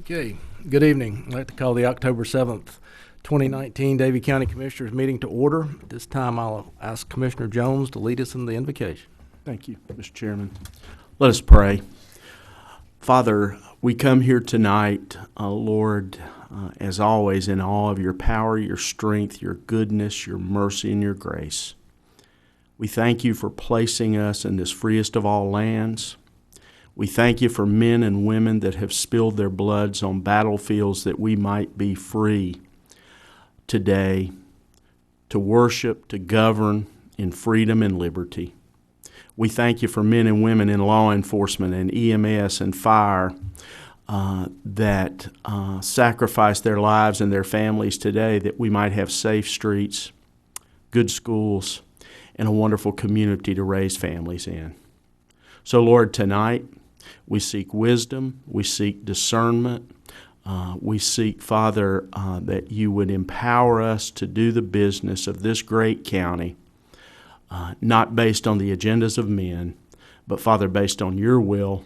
Okay, good evening. I'd like to call the October 7th, 2019 Davie County Commissioners meeting to order. At this time, I'll ask Commissioner Jones to lead us in the invocation. Thank you, Mr. Chairman. Let us pray. Father, we come here tonight, Lord, as always, in awe of your power, your strength, your goodness, your mercy, and your grace. We thank you for placing us in this freest of all lands. We thank you for men and women that have spilled their bloods on battlefields that we might be free today to worship, to govern in freedom and liberty. We thank you for men and women in law enforcement and EMS and fire that sacrifice their lives and their families today that we might have safe streets, good schools, and a wonderful community to raise families in. So, Lord, tonight, we seek wisdom, we seek discernment, we seek, Father, that you would empower us to do the business of this great county, not based on the agendas of men, but, Father, based on your will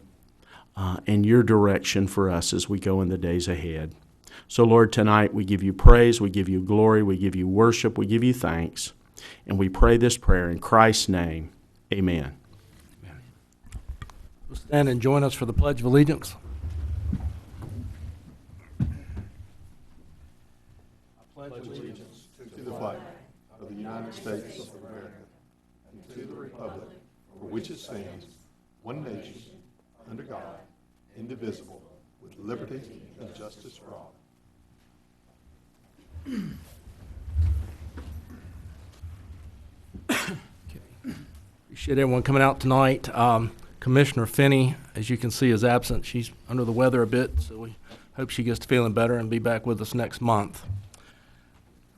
and your direction for us as we go in the days ahead. So, Lord, tonight we give you praise, we give you glory, we give you worship, we give you thanks, and we pray this prayer in Christ's name. Amen. Stand and join us for the Pledge of Allegiance. I pledge allegiance to the flag of the United States of America and to the republic for which it stands, one nation, under God, indivisible, with liberty and justice for all. Appreciate everyone coming out tonight. Commissioner Finney, as you can see, is absent. She's under the weather a bit, so we hope she gets to feeling better and be back with us next month.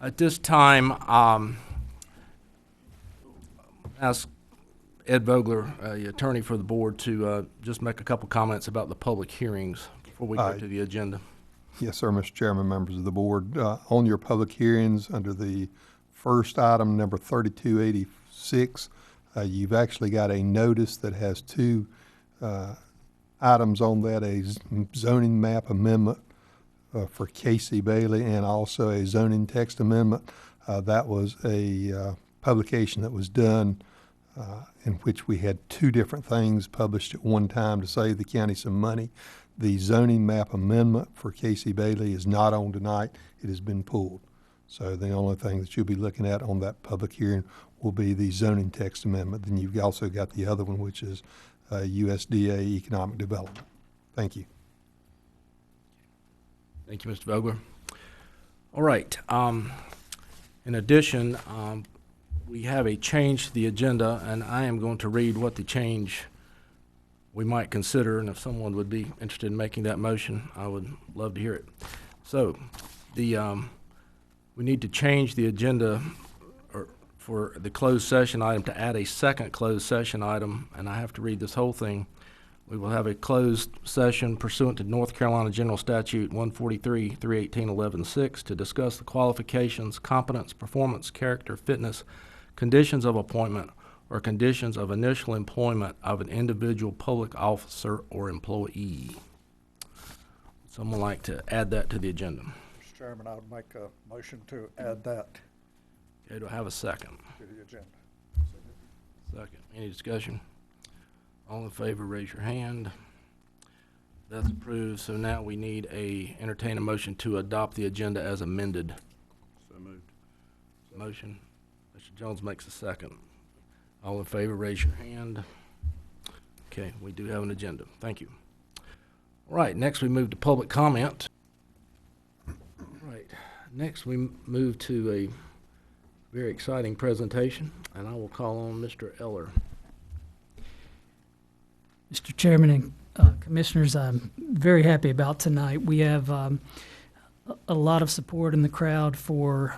At this time, ask Ed Vogler, the attorney for the board, to just make a couple comments about the public hearings before we go to the agenda. Yes, sir, Mr. Chairman, members of the board. On your public hearings, under the first item, number 3286, you've actually got a notice that has two items on that, a zoning map amendment for Casey Bailey and also a zoning text amendment. That was a publication that was done in which we had two different things published at one time to save the county some money. The zoning map amendment for Casey Bailey is not on tonight. It has been pulled. So the only thing that you'll be looking at on that public hearing will be the zoning text amendment. Then you've also got the other one, which is USDA economic development. Thank you. Thank you, Mr. Vogler. All right. In addition, we have a change to the agenda, and I am going to read what the change we might consider, and if someone would be interested in making that motion, I would love to hear it. So, we need to change the agenda for the closed session item to add a second closed session item, and I have to read this whole thing. We will have a closed session pursuant to North Carolina General Statute 143, 318, 11-6 to discuss the qualifications, competence, performance, character, fitness, conditions of appointment, or conditions of initial employment of an individual public officer or employee. Would someone like to add that to the agenda? Mr. Chairman, I would make a motion to add that Okay, do I have a second? to the agenda. Second. Any discussion? All in favor, raise your hand. That's approved. So now we need entertain a motion to adopt the agenda as amended. So moved. Motion. Mr. Jones makes a second. All in favor, raise your hand. Okay, we do have an agenda. Thank you. All right, next we move to public comment. All right, next we move to a very exciting presentation, and I will call on Mr. Eller. Mr. Chairman and Commissioners, I'm very happy about tonight. We have a lot of support in the crowd for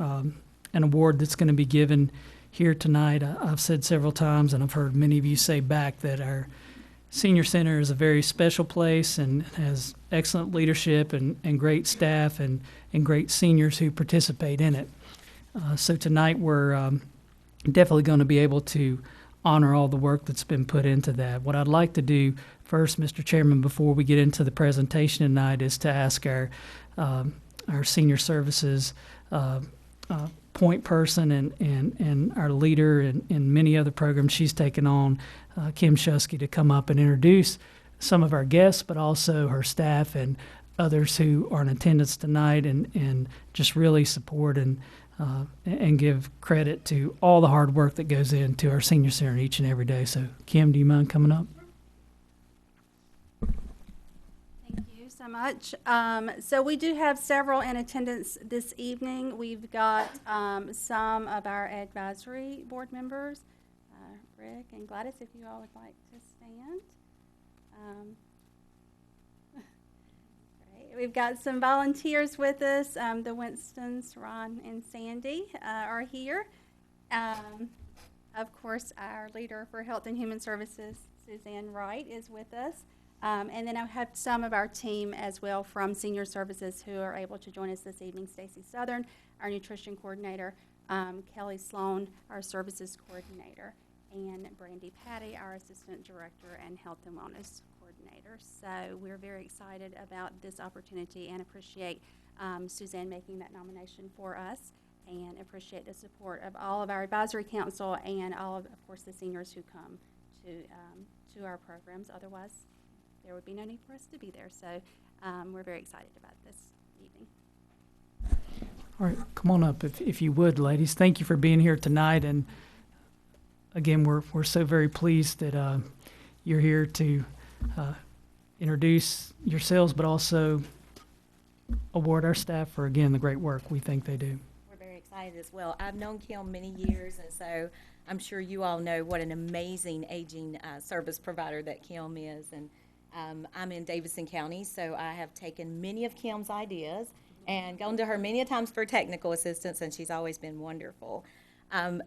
an award that's going to be given here tonight. I've said several times, and I've heard many of you say back, that our senior center is a very special place and has excellent leadership and great staff and great seniors who participate in it. So tonight we're definitely going to be able to honor all the work that's been put into that. What I'd like to do first, Mr. Chairman, before we get into the presentation tonight, is to ask our senior services point person and our leader in many other programs she's taken on, Kim Shusky, to come up and introduce some of our guests, but also her staff and others who are in attendance tonight, and just really support and give credit to all the hard work that goes into our senior center each and every day. So, Kim, do you mind coming up? Thank you so much. So we do have several in attendance this evening. We've got some of our advisory board members, Rick and Gladys, if you all would like to stand. Great. We've got some volunteers with us. The Winstons, Ron and Sandy, are here. Of course, our leader for Health and Human Services, Suzanne Wright, is with us. And then I have some of our team as well from Senior Services who are able to join us this evening. Stacy Southern, our nutrition coordinator, Kelly Sloan, our services coordinator, and Brandy Patty, our assistant director and health and wellness coordinator. So we're very excited about this opportunity and appreciate Suzanne making that nomination for us, and appreciate the support of all of our advisory council and all of course, the seniors who come to our programs. Otherwise, there would be no need for us to be there. So we're very excited about this evening. All right, come on up if you would, ladies. Thank you for being here tonight. And again, we're so very pleased that you're here to introduce yourselves, but also award our staff for, again, the great work we think they do. We're very excited as well. I've known Kim many years, and so I'm sure you all know what an amazing aging service provider that Kim is. And I'm in Davidson County, so I have taken many of Kim's ideas and gone to her many a times for technical assistance, and she's always been wonderful.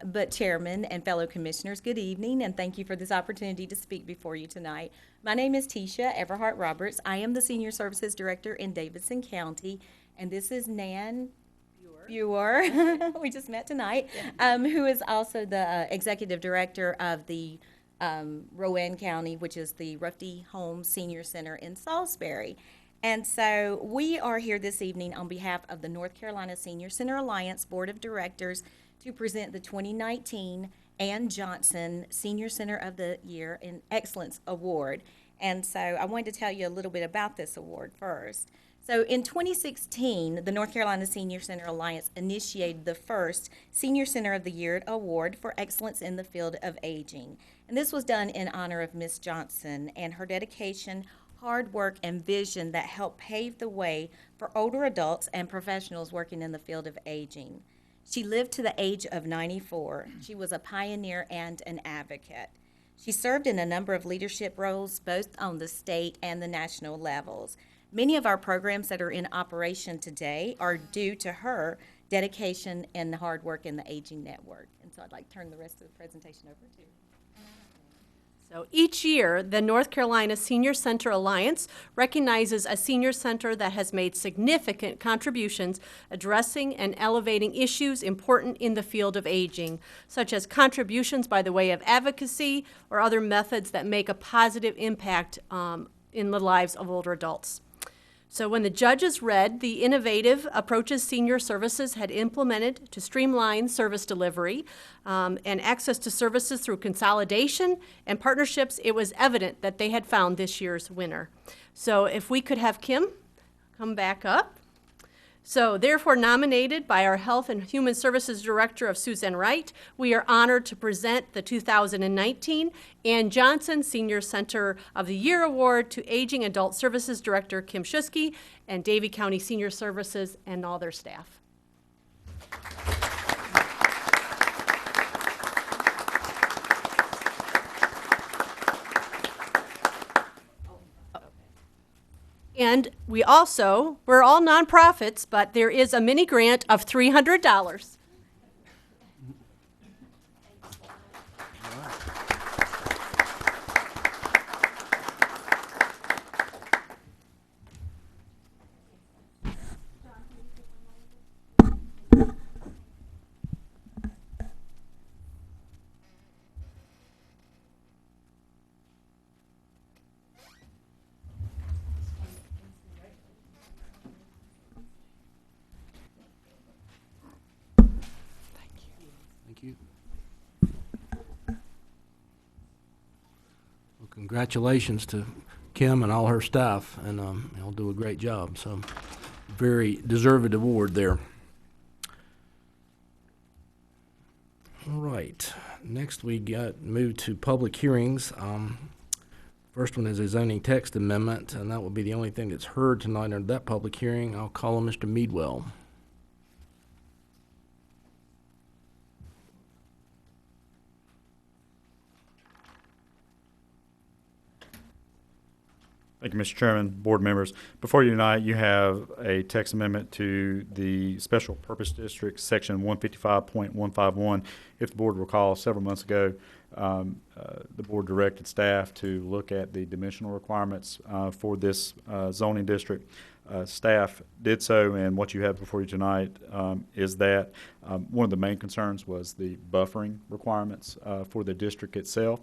But Chairman and fellow commissioners, good evening, and thank you for this opportunity to speak before you tonight. My name is Tisha Everhart Roberts. I am the Senior Services Director in Davidson County, and this is Nan Buer. We just met tonight, who is also the Executive Director of the Rowan County, which is the Ruffey Home Senior Center in Salisbury. And so we are here this evening on behalf of the North Carolina Senior Center Alliance Board of Directors to present the 2019 Ann Johnson Senior Center of the Year in Excellence Award. And so I wanted to tell you a little bit about this award first. So in 2016, the North Carolina Senior Center Alliance initiated the first Senior Center of the Year Award for Excellence in the Field of Aging. And this was done in honor of Ms. Johnson and her dedication, hard work, and vision that helped pave the way for older adults and professionals working in the field of aging. She lived to the age of 94. She was a pioneer and an advocate. She served in a number of leadership roles, both on the state and the national levels. Many of our programs that are in operation today are due to her dedication and hard work in the Aging Network. And so I'd like to turn the rest of the presentation over to her. So each year, the North Carolina Senior Center Alliance recognizes a senior center that has made significant contributions addressing and elevating issues important in the field of aging, such as contributions by the way of advocacy or other methods that make a positive impact in the lives of older adults. So when the judges read the innovative approaches Senior Services had implemented to streamline service delivery and access to services through consolidation and partnerships, it was evident that they had found this year's winner. So if we could have Kim come back up. So therefore nominated by our Health and Human Services Director of Suzanne Wright, we are honored to present the 2019 Ann Johnson Senior Center of the Year Award to Aging Adult Services Director Kim Shusky and Davie County Senior Services and all their staff. And we're all nonprofits, but there is a mini grant of $300. you. Well, congratulations to Kim and all her staff, and they'll do a great job. So, very deserved award there. All right. Next, we got moved to public hearings. First one is a zoning text amendment, and that will be the only thing that's heard tonight under that public hearing. I'll call on Mr. Meadwell. Thank you, Mr. Chairman, board members. Before you tonight, you have a text amendment to the Special Purpose District, Section 155.151. If the board recalls, several months ago, the board directed staff to look at the dimensional requirements for this zoning district. Staff did so, and what you have before you tonight is that one of the main concerns was the buffering requirements for the district itself.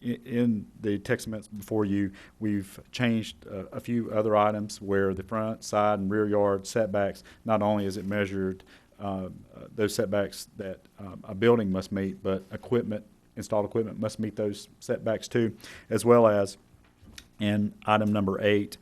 In the text amendments before you, we've changed a few other items where the front, side, and rear yard setbacks, not only is it measured those setbacks that a building must meet, but installed equipment must meet those setbacks too, as well as in item number 8,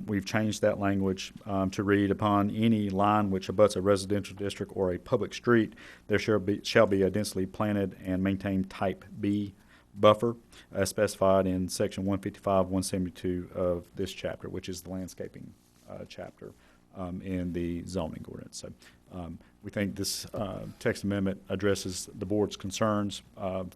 we've changed that language to read, upon any line which abuts a residential district or a public street, there shall be a densely planted and maintained type B buffer as specified in section 155-172 of this chapter, which is the landscaping chapter in the zoning ordinance. So we think this text amendment addresses the board's concerns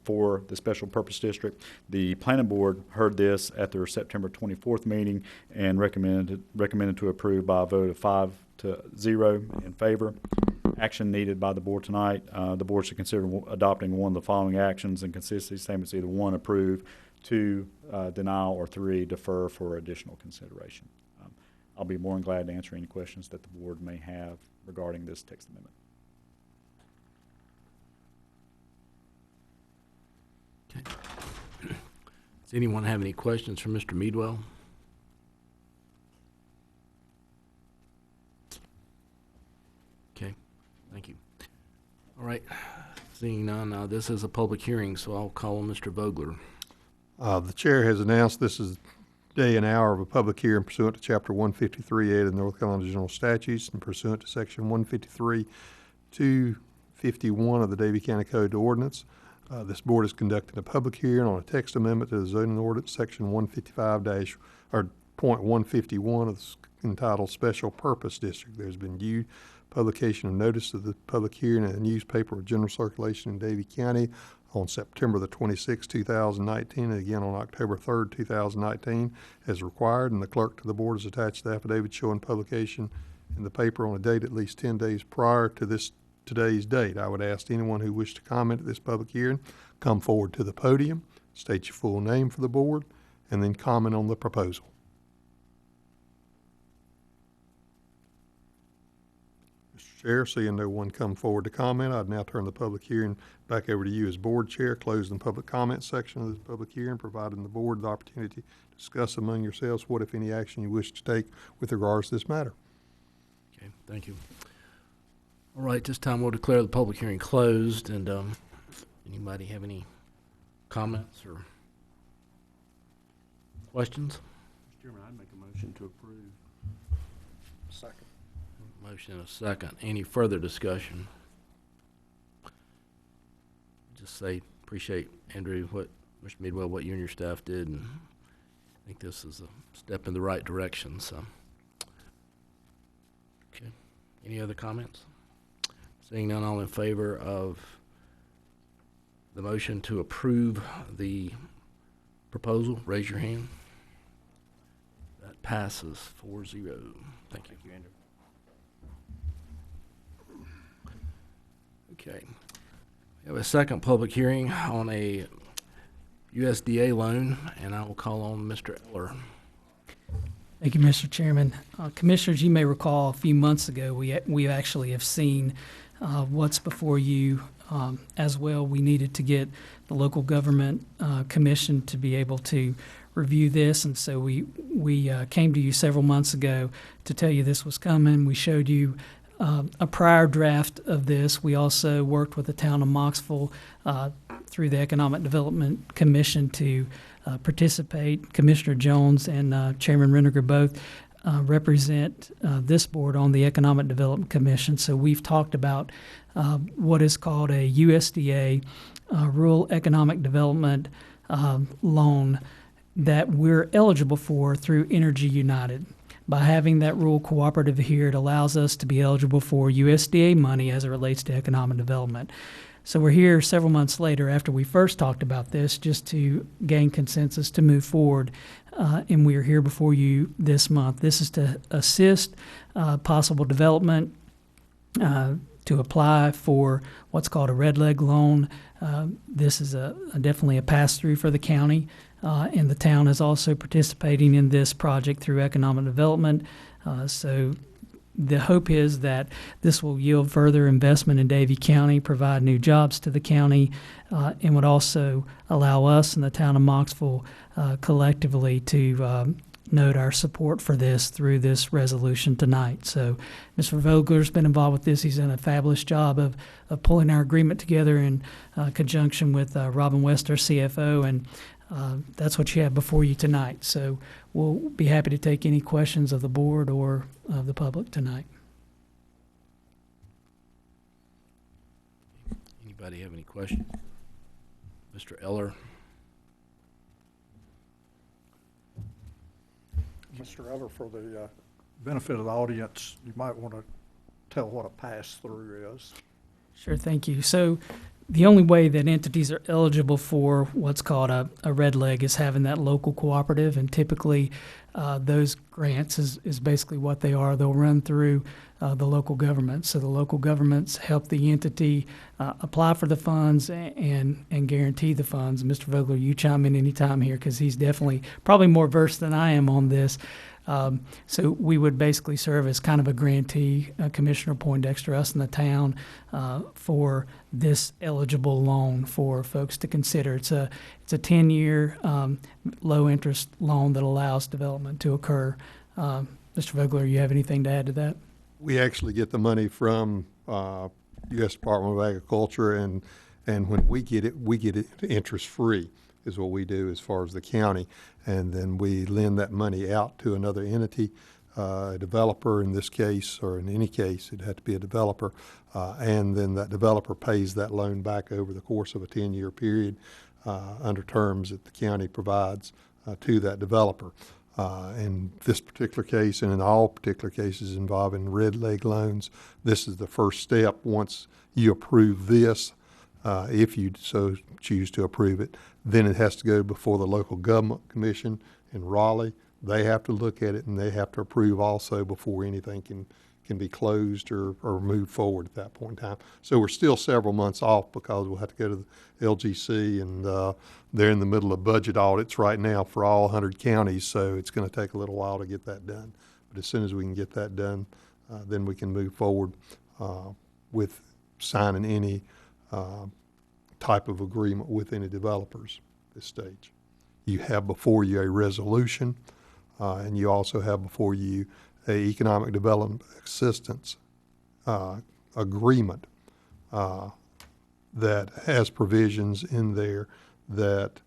for the special purpose district. The planning board heard this at their September 24th meeting and recommended to approve by a vote of 5-0 in favor. Action needed by the board tonight. The board should consider adopting one of the following actions and consistency statements: either 1, approve; 2, denial; or 3, defer for additional consideration. I'll be more than glad to answer any questions that the board may have regarding this text amendment. Okay. Does anyone have any questions for Mr. Meadwell? Okay, thank you. All right, seeing none, this is a public hearing, so I'll call on Mr. Vogler. The chair has announced this is day and hour of a public hearing pursuant to Chapter 153A of the North Carolina General Statutes and pursuant to Section 153-251 of the Davie County Code Ordinance. This board is conducting a public hearing on a text amendment to the zoning ordinance, Section 155-.151 of the entitled Special Purpose District. There's been due publication of notice of the public hearing in a newspaper of general circulation in Davie County on September the 26th, 2019, and again on October 3rd, 2019, as required, and the clerk to the board has attached the affidavit showing publication in the paper on a date at least 10 days prior to today's date. I would ask anyone who wished to comment at this public hearing, come forward to the podium, state your full name for the board, and then comment on the proposal. Mr. Chair, seeing no one come forward to comment, I'd now turn the public hearing back over to you as board chair, closing the public comment section of this public hearing, providing the board the opportunity to discuss among yourselves what, if any, action you wish to take with regards to this matter. Okay, thank you. All right, this time we'll declare the public hearing closed, and anybody have any comments or questions? Mr. Chairman, I'd make a motion to approve. Second. Motion and a second. Any further discussion? Just say, appreciate, Andrew, what Mr. Meadwell, what you and your staff did, and I think this is a step in the right direction, so. Okay, any other comments? Seeing none, all in favor of the motion to approve the proposal, raise your hand. That passes 4-0. Thank you. Thank you, Andrew. Okay. We have a second public hearing on a USDA loan, and I will call on Mr. Eller. Thank you, Mr. Chairman. Commissioners, you may recall a few months ago, we actually have seen what's before you as well. We needed to get the local government commission to be able to review this, and so we came to you several months ago to tell you this was coming. We showed you a prior draft of this, we also worked with the town of Moxville through the Economic Development Commission to participate. Commissioner Jones and Chairman Renninger both represent this board on the Economic Development Commission. So we've talked about what is called a USDA Rural Economic Development loan that we're eligible for through Energy United. By having that rural cooperative here, it allows us to be eligible for USDA money as it relates to economic development. So we're here several months later after we first talked about this just to gain consensus to move forward, and we are here before you this month. This is to assist possible development, to apply for what's called a red leg loan. This is definitely a pass-through for the county, and the town is also participating in this project through economic development. So the hope is that this will yield further investment in Davie County, provide new jobs to the county, and would also allow us in the town of Moxville collectively to note our support for this through this resolution tonight. So Mr. Vogler's been involved with this. He's done a fabulous job of pulling our agreement together in conjunction with Robin West, our CFO, and that's what you have before you tonight. So we'll be happy to take any questions of the board or of the public tonight. Anybody have any questions? Mr. Eller? Mr. Eller, for the benefit of the audience, you might want to tell what a pass-through is. Sure, thank you. So the only way that entities are eligible for what's called a red leg is having that local cooperative, and typically those grants is basically what they are. They'll run through the local government. So the local governments help the entity apply for the funds and guarantee the funds. Mr. Vogler, you chime in anytime here because he's definitely probably more versed than I am on this. So we would basically serve as kind of a grantee, Commissioner Poindexter, us in the town, for this eligible loan for folks to consider. It's a 10-year low-interest loan that allows development to occur. Mr. Vogler, you have anything to add to that? We actually get the money from U.S. Department of Agriculture, and when we get it interest-free is what we do as far as the county. And then we lend that money out to another entity, a developer in this case, or in any case, it'd have to be a developer. And then that developer pays that loan back over the course of a 10-year period under terms that the county provides to that developer. In this particular case, and in all particular cases involving red leg loans, this is the first step. Once you approve this, if you so choose to approve it, then it has to go before the local government commission in Raleigh. They have to look at it, and they have to approve also before anything can be closed or moved forward at that point in time. So we're still several months off because we'll have to go to the LGC, and they're in the middle of budget audits right now for all 100 counties, so it's going to take a little while to get that done. But as soon as we can get that done, then we can move forward with signing any type of agreement with any developers at this stage. You have before you a resolution, and you also have before you a economic development assistance agreement that has provisions in there that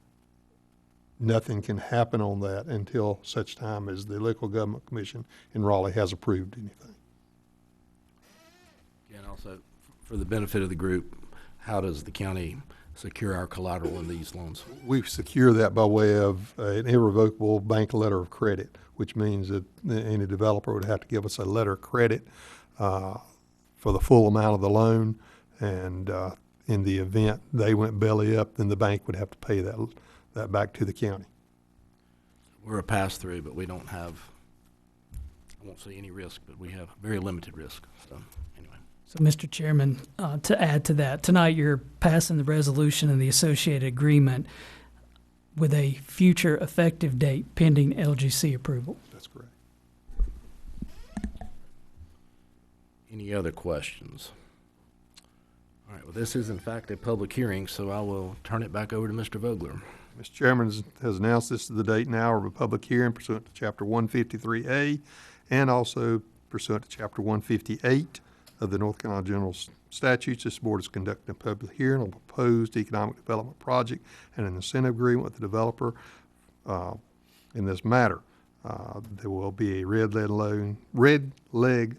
nothing can happen on that until such time as the local government commission in Raleigh has approved anything. And also, for the benefit of the group, how does the county secure our collateral in these loans? We secure that by way of an irrevocable bank letter of credit, which means that any developer would have to give us a letter of credit for the full amount of the loan, and in the event they went belly up, then the bank would have to pay that back to the county. We're a pass-through, but we don't have, I won't say any risk, but we have very limited risk. So anyway. So, Mr. Chairman, to add to that, tonight you're passing the resolution and the associated agreement with a future effective date pending LGC approval. That's correct. Any other questions? All right, well, this is in fact a public hearing, so I will turn it back over to Mr. Vogler. Mr. Chairman has announced this is the date and hour of a public hearing pursuant to Chapter 153A and also pursuant to Chapter 158 of the North Carolina General Statutes. This board is conducting a public hearing on a proposed economic development project and an incentive agreement with the developer in this matter. There will be a red leg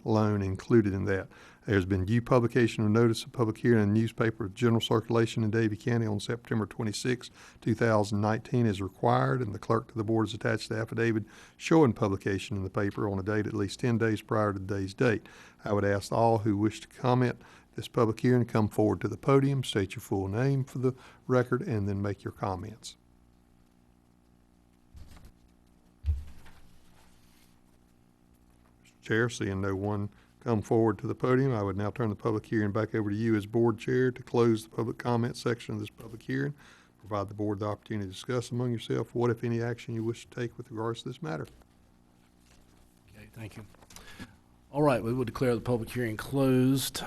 loan included in that. There's been due publication of notice of public hearing in the newspaper of general circulation in Davie County on September 26, 2019 as required, and the clerk to the board has attached the affidavit showing publication in the paper on a date at least 10 days prior to today's date. I would ask all who wish to comment this public hearing to come forward to the podium, state your full name for the record, and then make your comments. Mr. Chair, seeing no one come forward to the podium, I would now turn the public hearing back over to you as board chair to close the public comment section of this public hearing. Provide the board the opportunity to discuss among yourself what, if any, action you wish to take with regards to this matter. Okay, thank you. All right, we will declare the public hearing closed.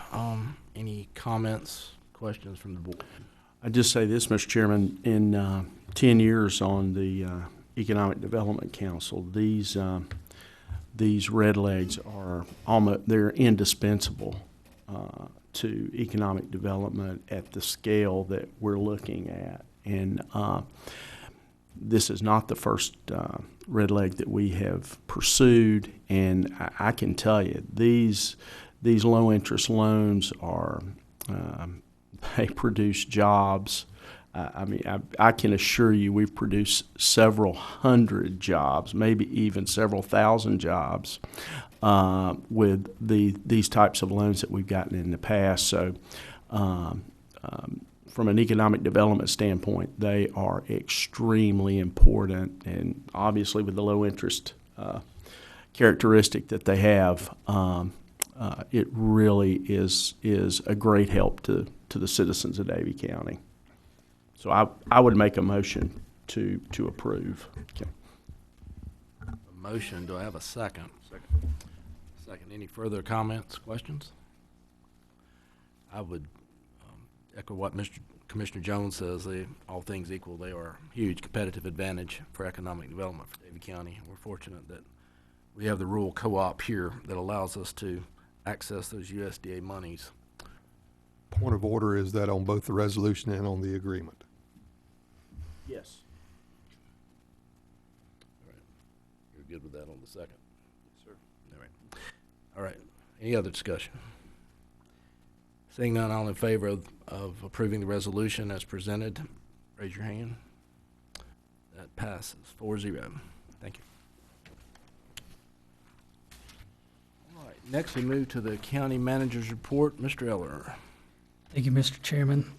Any comments, questions from the board? I'd just say this, Mr. Chairman, in 10 years on the Economic Development Council, these red legs are they're indispensable to economic development at the scale that we're looking at. And this is not the first red leg that we have pursued, and I can tell you these low interest loans are they produce jobs. I can assure you we've produced several hundred jobs, maybe even several thousand jobs with these types of loans that we've gotten in the past. So from an economic development standpoint, they are extremely important, and obviously with the low interest characteristic that they have, it really is a great help to the citizens of Davie County. So I would make a motion to approve. Okay. A motion, do I have a second? Second. Any further comments, questions? I would echo what Commissioner Jones says. All things equal, they are a huge competitive advantage for economic development for Davie County. We're fortunate that we have the rural co-op here that allows us to access those USDA monies. Point of order is that on both the resolution and on the agreement. Yes. All right. You're good with that on the second? Yes, sir. All right. All right. Any other discussion? Seeing none, all in favor of approving the resolution as presented, raise your hand. That passes 4-0. Thank you. All right. Next, we move to the county manager's report. Mr. Eller. Thank you, Mr. Chairman.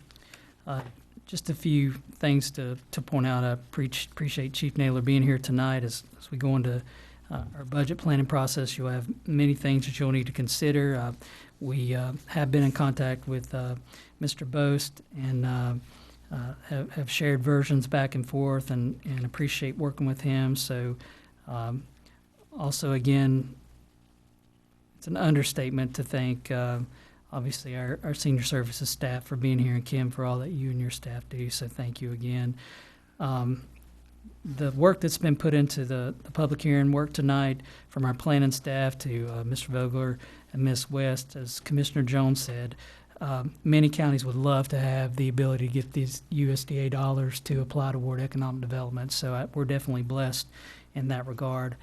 Just a few things to point out. I appreciate Chief Naylor being here tonight as we go into our budget planning process. You'll have many things that you'll need to consider. We have been in contact with Mr. Boast and have shared versions back and forth and appreciate working with him. So also, again, it's an understatement to thank obviously our senior services staff for being here, and Kim for all that you and your staff do, so thank you again. The work that's been put into the public hearing work tonight from our planning staff to Mr. Vogler and Ms. West, as Commissioner Jones said, many counties would love to have the ability to get these USDA dollars to apply toward economic development, so we're definitely blessed in that regard.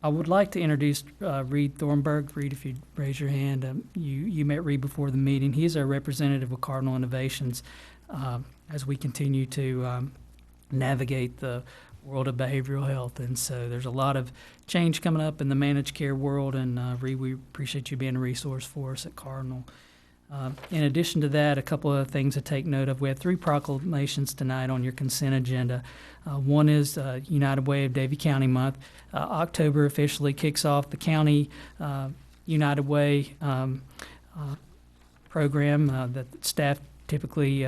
I would like to introduce Reed Thornburg. Reed, if you'd raise your hand. You met Reed before the meeting. He's our representative of Cardinal Innovations as we continue to navigate the world of behavioral health. And so there's a lot of change coming up in the managed care world, and Reed, we appreciate you being a resource for us at Cardinal. In addition to that, a couple of things to take note of. We have 3 proclamations tonight on your consent agenda. One is United Way of Davie County Month. October officially kicks off the county United Way program that staff typically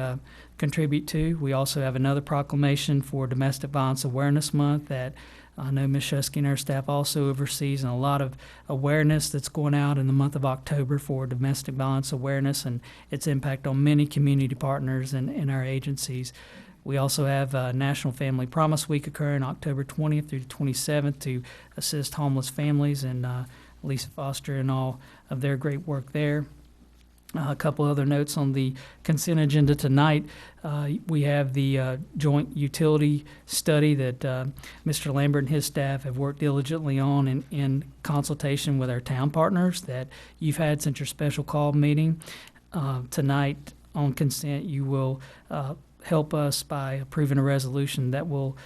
contribute to. We also have another proclamation for Domestic Violence Awareness Month that I know Ms. Shusky and her staff also oversees, and a lot of awareness that's going out in the month of October for domestic violence awareness and its impact on many community partners and our agencies. We also have National Family Promise Week occurring October 20th through the 27th to assist homeless families and Lisa Foster and all of their great work there. A couple other notes on the consent agenda tonight. We have the joint utility study that Mr. Lambert and his staff have worked diligently on in consultation with our town partners that you've had since your special call meeting. Tonight on consent, you will help us by approving a resolution that will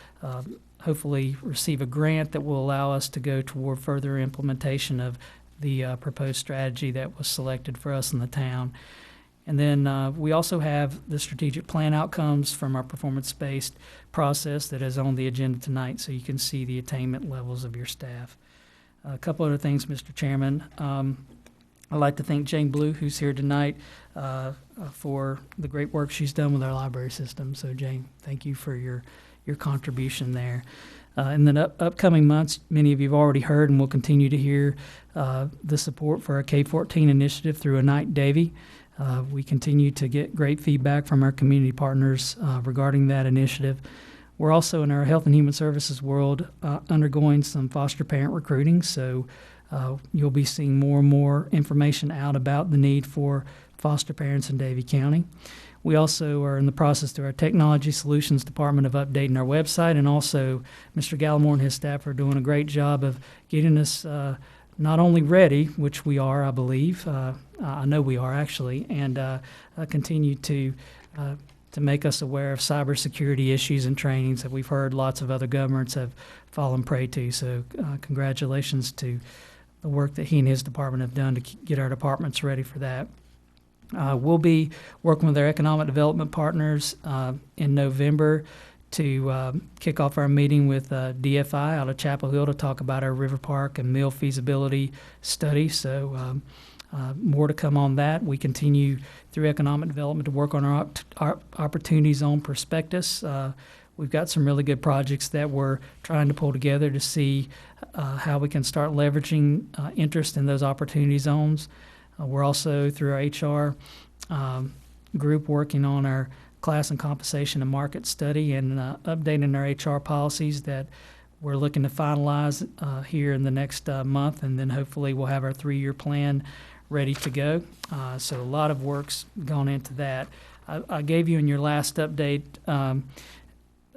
hopefully receive a grant that will allow us to go toward further implementation of the proposed strategy that was selected for us in the town. And then we also have the strategic plan outcomes from our performance-based process that is on the agenda tonight, so you can see the attainment levels of your staff. A couple other things, Mr. Chairman. I'd like to thank Jane Blue, who's here tonight, for the great work she's done with our library system. So, Jane, thank you for your contribution there. In the upcoming months, many of you have already heard and will continue to hear the support for our K-14 initiative through Unite Davie. We continue to get great feedback from our community partners regarding that initiative. We're also in our health and human services world undergoing some foster parent recruiting, so you'll be seeing more and more information out about the need for foster parents in Davie County. We also are in the process through our Technology Solutions Department of updating our website, and also Mr. Gallimore and his staff are doing a great job of getting us not only ready, which we are, I believe, I know we are actually, and continue to make us aware of cybersecurity issues and trainings that we've heard lots of other governments have fallen prey to. So congratulations to the work that he and his department have done to get our departments ready for that. We'll be working with our economic development partners in November to kick off our meeting with DFI out of Chapel Hill to talk about our River Park and Mill feasibility study. So more to come on that. We continue through economic development to work on our Opportunity Zone prospectus. We've got some really good projects that we're trying to pull together to see how we can start leveraging interest in those opportunity zones. We're also, through our HR group, working on our class and compensation and market study and updating our HR policies that we're looking to finalize here in the next month, and then hopefully we'll have our 3-year plan ready to go. So a lot of work's gone into that. I gave you in your last update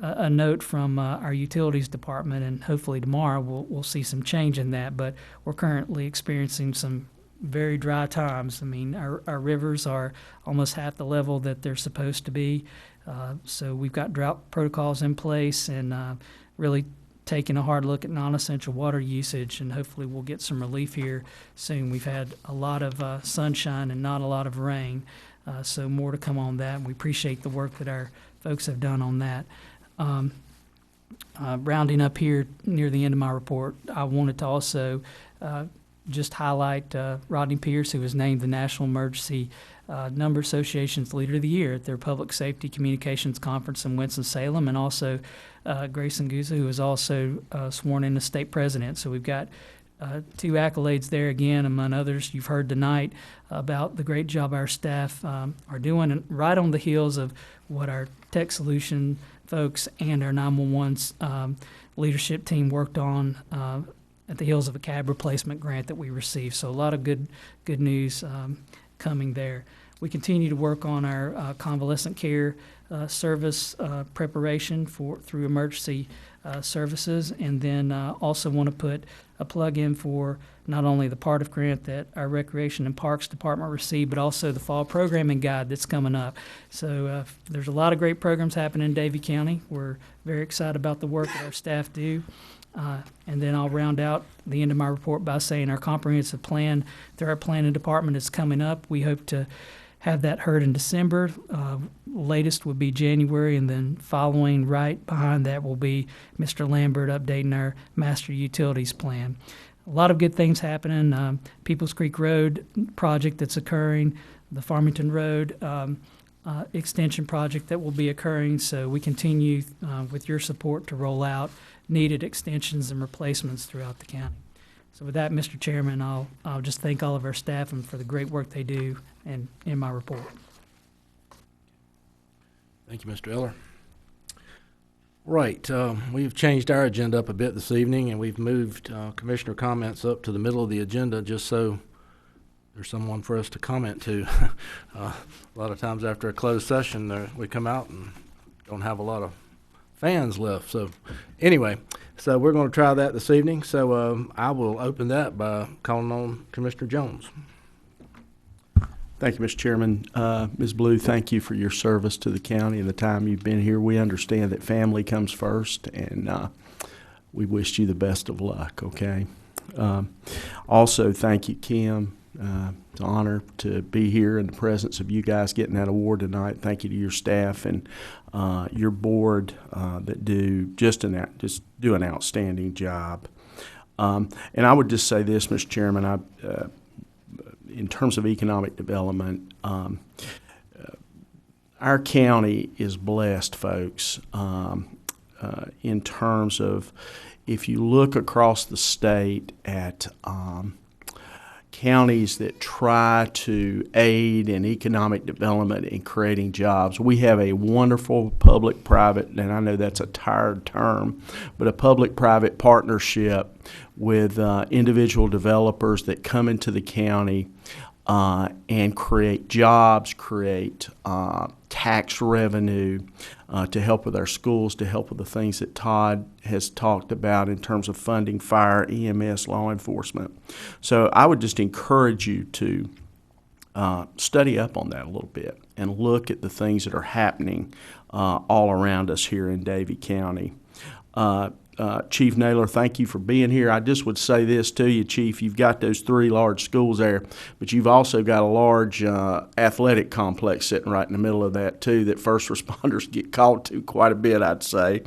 a note from our utilities department, and hopefully tomorrow we'll see some change in that, but we're currently experiencing some very dry times. I mean, our rivers are almost half the level that they're supposed to be. So we've got drought protocols in place and really taking a hard look at non-essential water usage, and hopefully we'll get some relief here soon. We've had a lot of sunshine and not a lot of rain, so more to come on that. And we appreciate the work that our folks have done on that. Rounding up here near the end of my report, I wanted to also just highlight Rodney Pierce, who was named the National Emergency Number Association's Leader of the Year at their Public Safety Communications Conference in Winston-Salem, and also Grayson Guza, who was also sworn in as state president. So we've got 2 accolades there again, among others you've heard tonight about the great job our staff are doing, and right on the heels of what our tech solution folks and our 911 leadership team worked on at the heels of a cab replacement grant that we received. So a lot of good news coming there. We continue to work on our convalescent care service preparation through emergency services, and then also want to put a plug in for not only the part of grant that our Recreation and Parks Department received, but also the fall programming guide that's coming up. So there's a lot of great programs happening in Davie County. We're very excited about the work that our staff do. And then I'll round out the end of my report by saying our comprehensive plan through our planning department is coming up. We hope to have that heard in December. Latest would be January, and then following right behind that will be Mr. Lambert updating our master utilities plan. A lot of good things happening. Peoples Creek Road project that's occurring, the Farmington Road extension project that will be occurring. So we continue with your support to roll out needed extensions and replacements throughout the county. So with that, Mr. Chairman, I'll just thank all of our staff and for the great work they do and in my report. Thank you, Mr. Eller. Right, we've changed our agenda up a bit this evening, and we've moved commissioner comments up to the middle of the agenda just so there's someone for us to comment to. A lot of times after a closed session, we come out and don't have a lot of fans left. So anyway, so we're going to try that this evening. So I will open that by calling on Commissioner Jones. Thank you, Mr. Chairman. Ms. Blue, thank you for your service to the county and the time you've been here. We understand that family comes first, and we wish you the best of luck, okay? Also, thank you, Kim. It's an honor to be here in the presence of you guys getting that award tonight. Thank you to your staff and your board that just do an outstanding job. And I would just say this, Mr. Chairman, in terms of economic development, our county is blessed, folks, in terms of if you look across the state at counties that try to aid in economic development and creating jobs. We have a wonderful public-private, and I know that's a tired term, but a public-private partnership with individual developers that come into the county and create jobs, create tax revenue to help with our schools, to help with the things that Todd has talked about in terms of funding fire, EMS, law enforcement. So I would just encourage you to study up on that a little bit and look at the things that are happening all around us here in Davie County. Chief Naylor, thank you for being here. I just would say this to you, Chief. You've got those 3 large schools there, but you've also got a large athletic complex sitting right in the middle of that, too, that first responders get called to quite a bit, I'd say,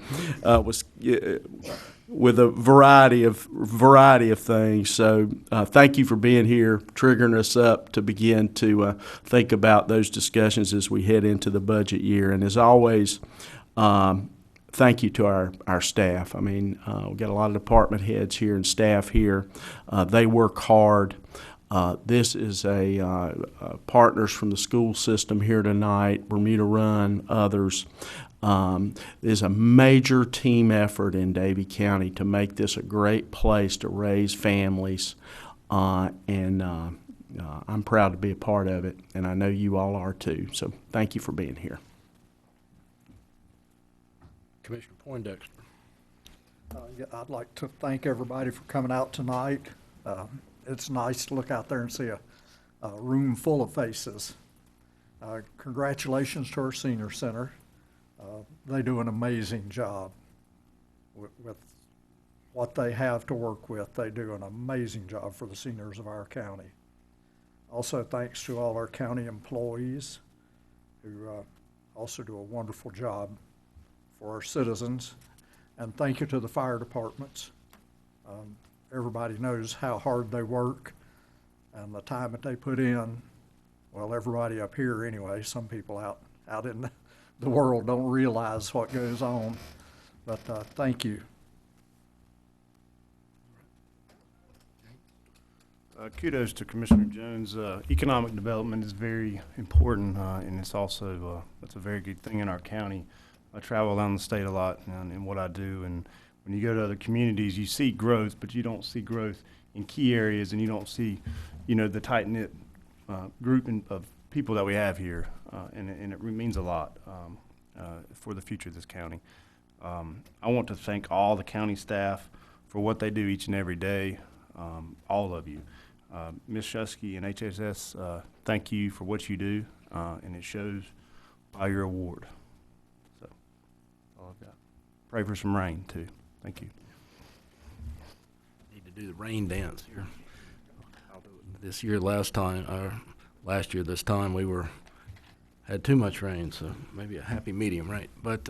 with a variety of things. So thank you for being here, triggering us up to begin to think about those discussions as we head into the budget year. And as always, thank you to our staff. I mean, we've got a lot of department heads here and staff here. They work hard. This is partners from the school system here tonight, Bermuda Run, others. There's a major team effort in Davie County to make this a great place to raise families, and I'm proud to be a part of it, and I know you all are too. So thank you for being here. Commissioner Poindexter. Yeah, I'd like to thank everybody for coming out tonight. It's nice to look out there and see a room full of faces. Congratulations to our senior center. They do an amazing job with what they have to work with. They do an amazing job for the seniors of our county. Also, thanks to all our county employees who also do a wonderful job for our citizens. And thank you to the fire departments. Everybody knows how hard they work and the time that they put in. Well, everybody up here anyway. Some people out in the world don't realize what goes on. But thank you. Kudos to Commissioner Jones. Economic development is very important, and it's also that's a very good thing in our county. I travel around the state a lot in what I do, and when you go to other communities, you see growth, but you don't see growth in key areas, and you don't see, the tight-knit group of people that we have here, and it means a lot for the future of this county. I want to thank all the county staff for what they do each and every day, all of you. Ms. Shusky and HSS, thank you for what you do, and it shows by your award. All I've got. Pray for some rain, too. Thank you. Need to do the rain dance here. This year, last year, this time, we had too much rain, so maybe a happy medium, right? But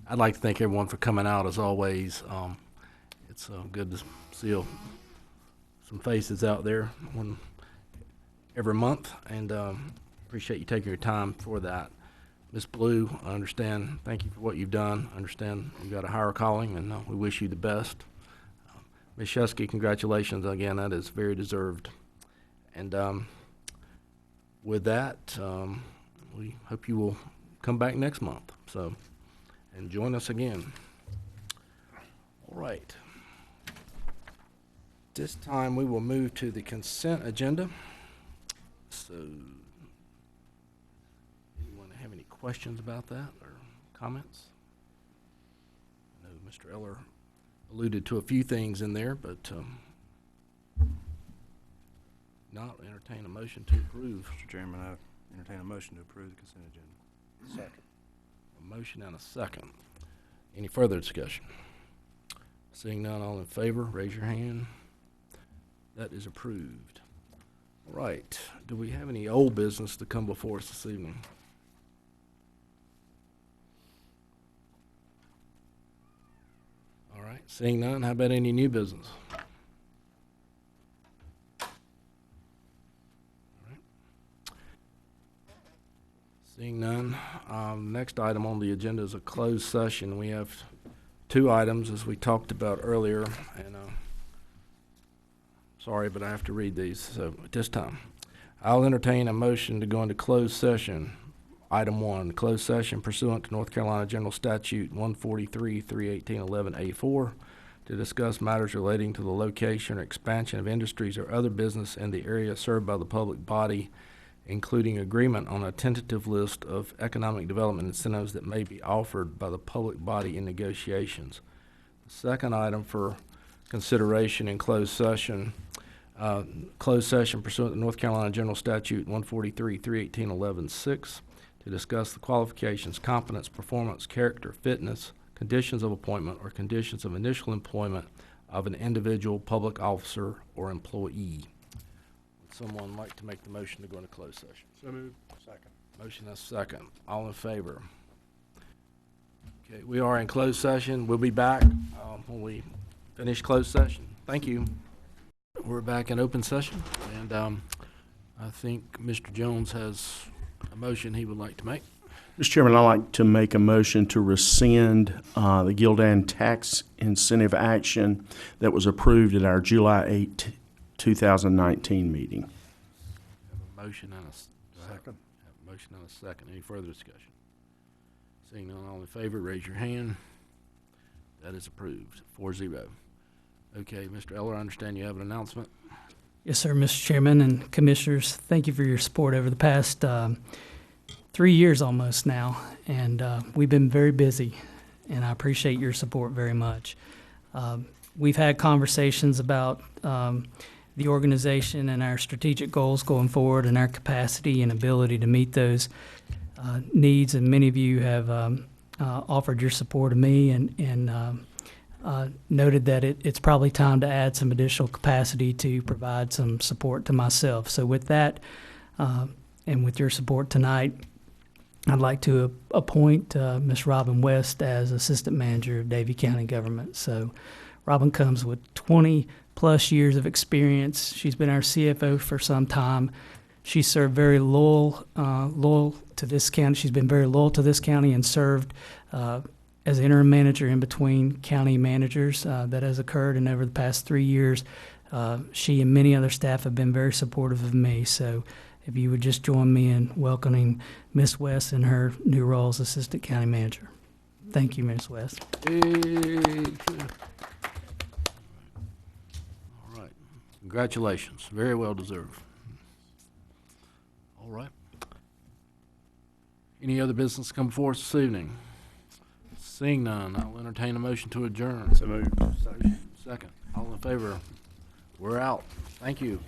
I'd like to thank everyone for coming out, as always. It's good to see some faces out there every month, and appreciate you taking your time for that. Ms. Blue, I understand. Thank you for what you've done. I understand you've got a higher calling, and we wish you the best. Ms. Shusky, congratulations again. That is very deserved. And with that, we hope you will come back next month. And join us again. All right. This time, we will move to the consent agenda. So, anyone have any questions about that or comments? I know Mr. Eller alluded to a few things in there, but not entertain a motion to approve. Mr. Chairman, I entertain a motion to approve the consent agenda. Second. A motion and a second. Any further discussion? Seeing none, all in favor, raise your hand. That is approved. All right. Do we have any old business to come before us this evening? All right. Seeing none, how about any new business? All right. Seeing none, next item on the agenda is a closed session. We have two items, as we talked about earlier, and sorry, but I have to read these. So at this time, I'll entertain a motion to go into closed session. Item 1, closed session pursuant to North Carolina General Statute 143, 318, 11A4 to discuss matters relating to the location or expansion of industries or other business in the area served by the public body, including agreement on a tentative list of economic development incentives that may be offered by the public body in negotiations. The second item for consideration in closed session pursuant to North Carolina General Statute 143, 318, 11-6 to discuss the qualifications, competence, performance, character, fitness, conditions of appointment, or conditions of initial employment of an individual public officer or employee. Would someone like to make the motion to go into closed session? So moved. Second. Motion is second. All in favor? Okay, we are in closed session. We'll be back when we finish closed session. Thank you. We're back in open session, and I think Mr. Jones has a motion he would like to make. Mr. Chairman, I'd like to make a motion to rescind the Gildan tax incentive action that was approved at our July 8, 2019 meeting. Have a motion and a Second. have a motion and a second. Any further discussion? Seeing none, all in favor, raise your hand. That is approved, 4-0. Okay, Mr. Eller, I understand you have an announcement. Yes, sir, Mr. Chairman and Commissioners. Thank you for your support over the past 3 years almost now, and we've been very busy, and I appreciate your support very much. We've had conversations about the organization and our strategic goals going forward and our capacity and ability to meet those needs, and many of you have offered your support to me and noted that it's probably time to add some additional capacity to provide some support to myself. So with that, and with your support tonight, I'd like to appoint Ms. Robin West as Assistant Manager of Davie County Government. So Robin comes with 20-plus years of experience. She's been our CFO for some time. She served very loyal to this county. She's been very loyal to this county and served as interim manager in between county managers that has occurred. And over the past 3 years, she and many other staff have been very supportive of me. So if you would just join me in welcoming Ms. West in her new role as Assistant County Manager. Thank you, Ms. West. All right. Congratulations. Very well deserved. All right. Any other business come before us this evening? Seeing none, I'll entertain a motion to adjourn. So moved. Second. All in favor? We're out. Thank you.